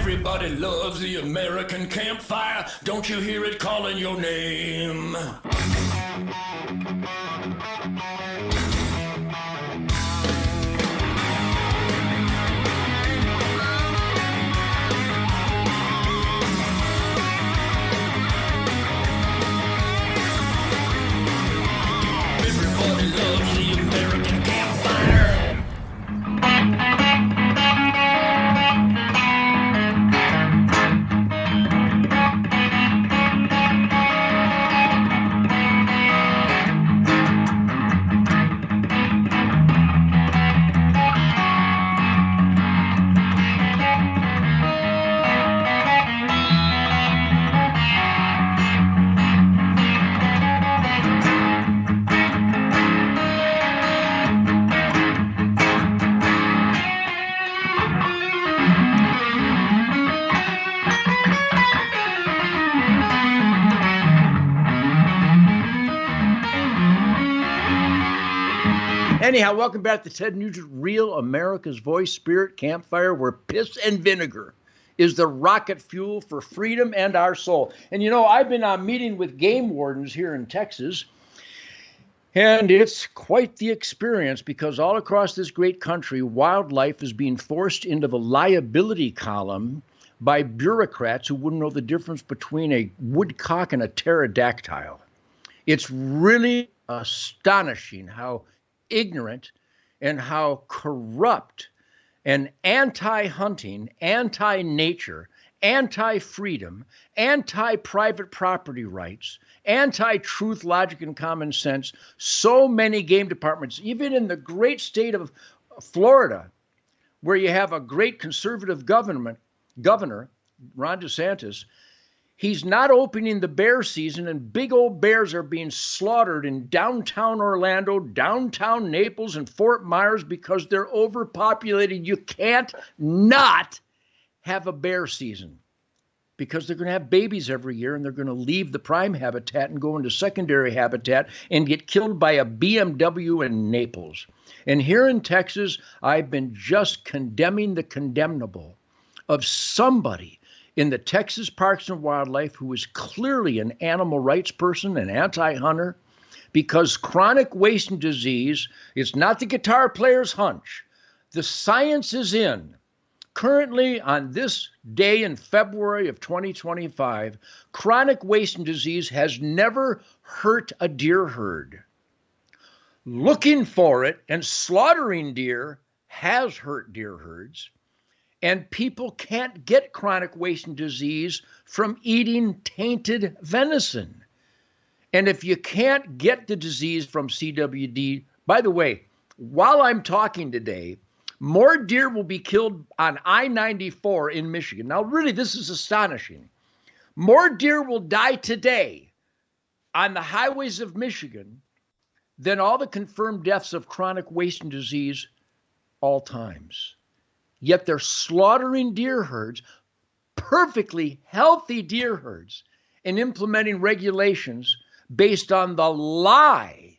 Everybody loves the American campfire. Don't you hear it calling your name? Everybody loves the American campfire. Anyhow, welcome back to Ted Nugent, Real America's Voice, Spirit Campfire, where piss and vinegar is the rocket fuel for freedom and our soul. And you know, I've been meeting with game wardens here in Texas, and it's quite the experience because all across this great country, wildlife is being forced into the liability column by bureaucrats who wouldn't know the difference between a woodcock and a pterodactyl. It's really astonishing how ignorant and how corrupt and anti-hunting, anti-nature, anti-freedom, anti-private property rights, anti-truth, logic, and common sense, so many game departments, even in the great state of Florida, where you have a great conservative governor, Ron DeSantis, he's not opening the bear season, and big old bears are being slaughtered in downtown Orlando, downtown Naples, and Fort Myers because they're overpopulated. You can't not have a bear season because they're going to have babies every year, and they're going to leave the prime habitat and go into secondary habitat and get killed by a BMW in Naples. And here in Texas, I've been just condemning the condemnable of somebody in the Texas Parks and Wildlife who is clearly an animal rights person, an anti-hunter, because chronic wasting disease, it's not the guitar player's hunch. The science is in. Currently, on this day in February of 2025, chronic wasting disease has never hurt a deer herd. Looking for it and slaughtering deer has hurt deer herds. And people can't get chronic wasting disease from eating tainted venison. And if you can't get the disease from CWD, by the way, while I'm talking today, more deer will be killed on I-94 in Michigan. Now, really, this is astonishing. More deer will die today on the highways of Michigan than all the confirmed deaths of chronic wasting disease all times. Yet they're slaughtering deer herds, perfectly healthy deer herds, and implementing regulations based on the lie,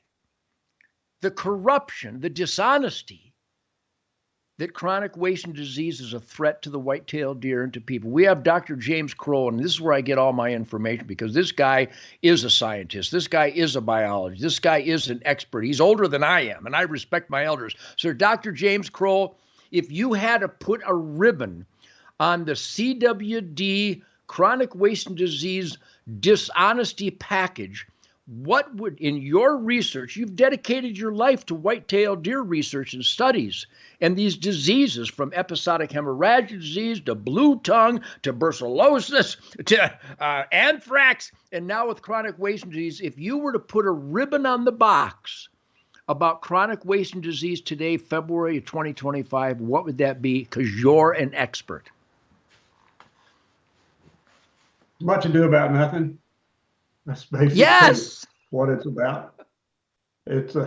the corruption, the dishonesty that chronic wasting disease is a threat to the white-tailed deer and to people. We have Dr. James Kroll, and this is where I get all my information because this guy is a scientist. This guy is a biologist. This guy is an expert. He's older than I am, and I respect my elders. So Dr. James Kroll, if you had to put a ribbon on the CWD chronic wasting disease dishonesty package, what would, in your research, you've dedicated your life to white-tailed deer research and studies, and these diseases from episodic hemorrhagic disease to blue tongue to brucellosis to anthrax, and now with chronic wasting disease, if you were to put a ribbon on the box about chronic wasting disease today, February of 2025, what would that be? Because you're an expert. Much ado about nothing. That's basically what it's about. It's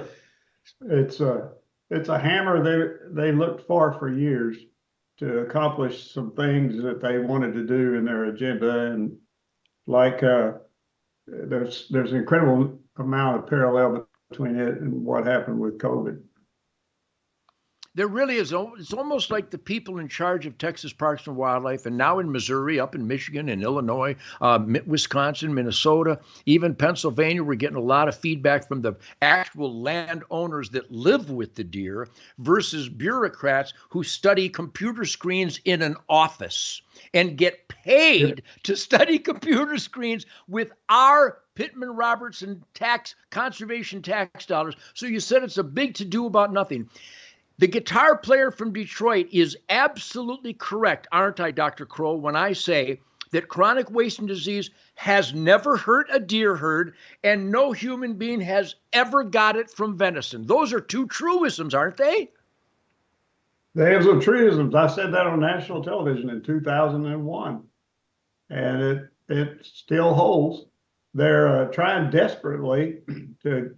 a hammer they looked for years to accomplish some things that they wanted to do in their agenda, and like there's an incredible amount of parallel between it and what happened with COVID. There really is. It's almost like the people in charge of Texas Parks and Wildlife, and now in Missouri, up in Michigan, and Illinois, Wisconsin, Minnesota, even Pennsylvania, we're getting a lot of feedback from the actual landowners that live with the deer versus bureaucrats who study computer screens in an office and get paid to study computer screens with our Pittman Robertson conservation tax dollars. So you said it's a big to-do about nothing. The guitar player from Detroit is absolutely correct, aren't I, Dr. Crow, when I say that chronic wasting disease has never hurt a deer herd and no human being has ever got it from venison. Those are two truisms, aren't they? They are some truisms. I said that on national television in 2001, and it still holds. They're trying desperately to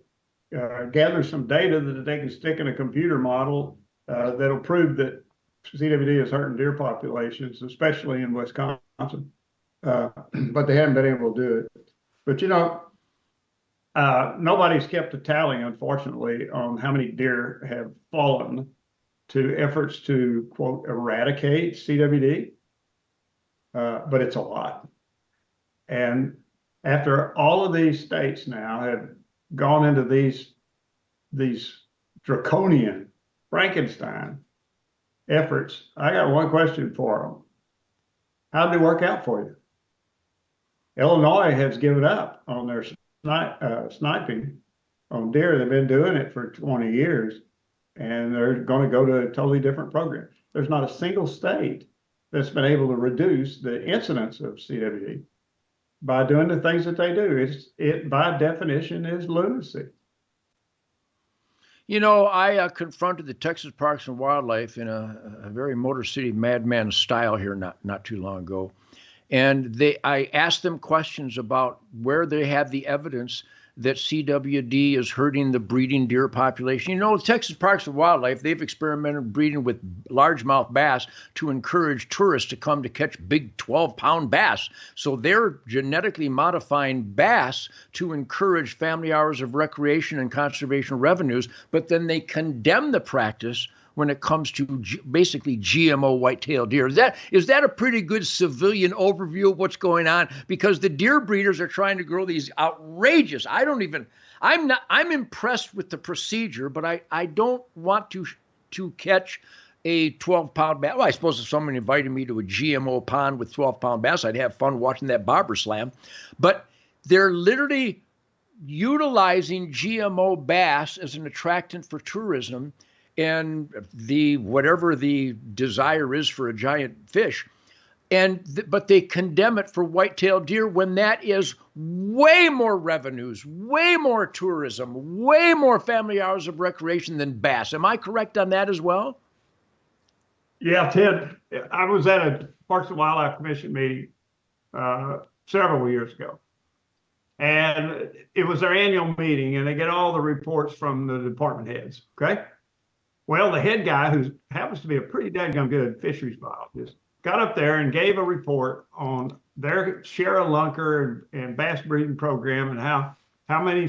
gather some data that they can stick in a computer model that'll prove that CWD is hurting deer populations, especially in Wisconsin. But they haven't been able to do it. But nobody's kept a tally, unfortunately, on how many deer have fallen to efforts to, quote, eradicate CWD. But it's a lot. And after all of these states now have gone into these draconian Frankenstein efforts, I got one question for them. How did it work out for you? Illinois has given up on their sniping on deer. They've been doing it for 20 years, and they're going to go to a totally different program. There's not a single state that's been able to reduce the incidence of CWD by doing the things that they do. It by definition is lunacy. I confronted the Texas Parks and Wildlife in a very Motor City Madman style here not too long ago. And I asked them questions about where they have the evidence that CWD is hurting the breeding deer population. Texas Parks and Wildlife, they've experimented breeding with largemouth bass to encourage tourists to come to catch big 12-pound bass. So they're genetically modifying bass to encourage family hours of recreation and conservation revenues, but then they condemn the practice when it comes to basically GMO white-tailed deer. Is that a pretty good civilian overview of what's going on? Because the deer breeders are trying to grow these outrageous. I'm impressed with the procedure, but I don't want to catch a 12-pound bass. Well, I suppose if someone invited me to a GMO pond with 12-pound bass, I'd have fun watching that bobber slam. But they're literally utilizing GMO bass as an attractant for tourism, and whatever the desire is for a giant fish, but they condemn it for white-tailed deer when that is way more revenues, way more tourism, way more family hours of recreation than bass. Am I correct on that as well? Yeah, Ted, I was at a Parks and Wildlife Commission meeting several years ago, and it was their annual meeting, and they get all the reports from the department heads. Okay. Well, the head guy, who happens to be a pretty daggone good fisheries biologist, got up there and gave a report on their share of lunker and bass breeding program, and how many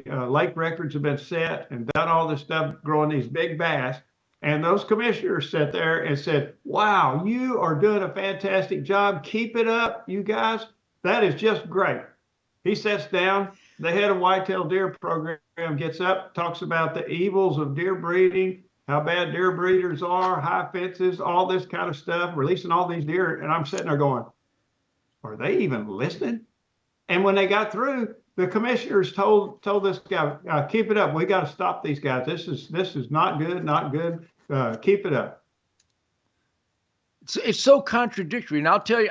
lake records have been set, and done all this stuff growing these big bass. And those commissioners sat there and said, "Wow, you are doing a fantastic job. Keep it up, you guys. That is just great." He sits down. The head of whitetail deer program gets up, talks about the evils of deer breeding, how bad deer breeders are, high fences, all this kind of stuff, releasing all these deer. And I'm sitting there going, are they even listening? And when they got through, the commissioners told this guy, "Keep it up. We got to stop these guys. This is not good, not good. Keep it up." It's so contradictory. And I'll tell you,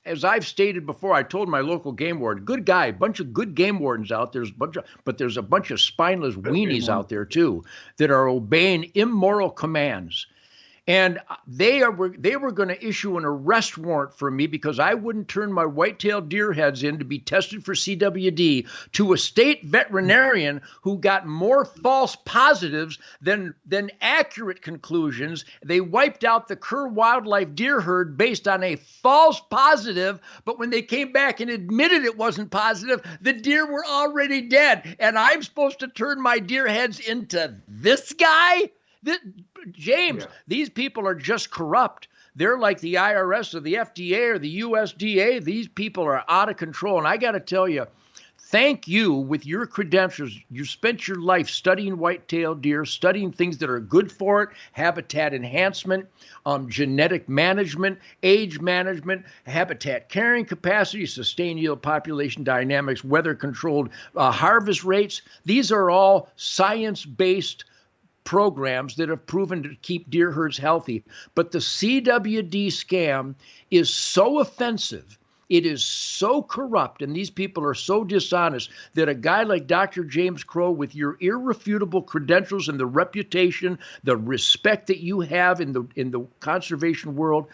as I've stated before, I told my local game warden, good guy, bunch of good game wardens out there, but there's a bunch of spineless weenies out there too that are obeying immoral commands. And they were going to issue an arrest warrant for me because I wouldn't turn my white-tailed deer heads in to be tested for CWD to a state veterinarian who got more false positives than accurate conclusions. They wiped out the Kerr wildlife deer herd based on a false positive, but when they came back and admitted it wasn't positive, the deer were already dead. And I'm supposed to turn my deer heads into this guy? James, these people are just corrupt. They're like the IRS or the FDA or the USDA. These people are out of control. And I got to tell you, thank you with your credentials. You spent your life studying white-tailed deer, studying things that are good for it, habitat enhancement, genetic management, age management, habitat carrying capacity, sustained yield population dynamics, weather-controlled harvest rates. These are all science-based programs that have proven to keep deer herds healthy. But the CWD scam is so offensive, it is so corrupt, and these people are so dishonest that a guy like Dr. James Crow, with your irrefutable credentials and the reputation, the respect that you have in the conservation world,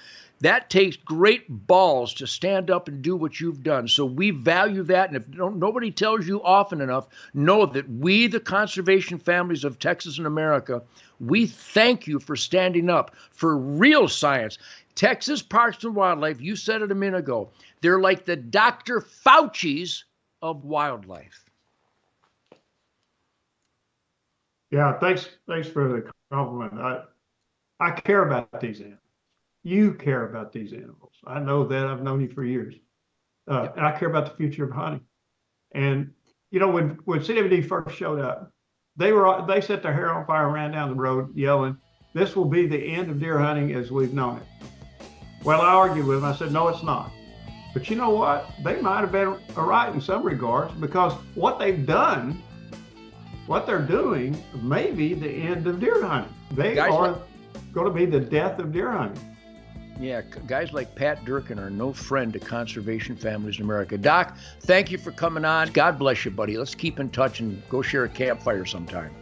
that takes great balls to stand up and do what you've done. So we value that. And if nobody tells you often enough, know that we, the conservation families of Texas and America, we thank you for standing up for real science. Texas Parks and Wildlife, you said it a minute ago, they're like the Dr. Fauci's of wildlife. Yeah, thanks for the compliment. I care about these animals. You care about these animals. I know that. I've known you for years. And I care about the future of hunting. And, you know, when CWD first showed up, they set their hair on fire and ran down the road yelling, "This will be the end of deer hunting as we've known it." Well, I argued with them. I said, no, it's not. But you know what? They might have been right in some regards, because what they've done, what they're doing, may be the end of deer hunting. They are going to be the death of deer hunting. Yeah, guys like Pat Durkin are no friend to conservation families in America. Doc, thank you for coming on. God bless you, buddy. Let's keep in touch and go share a campfire sometime.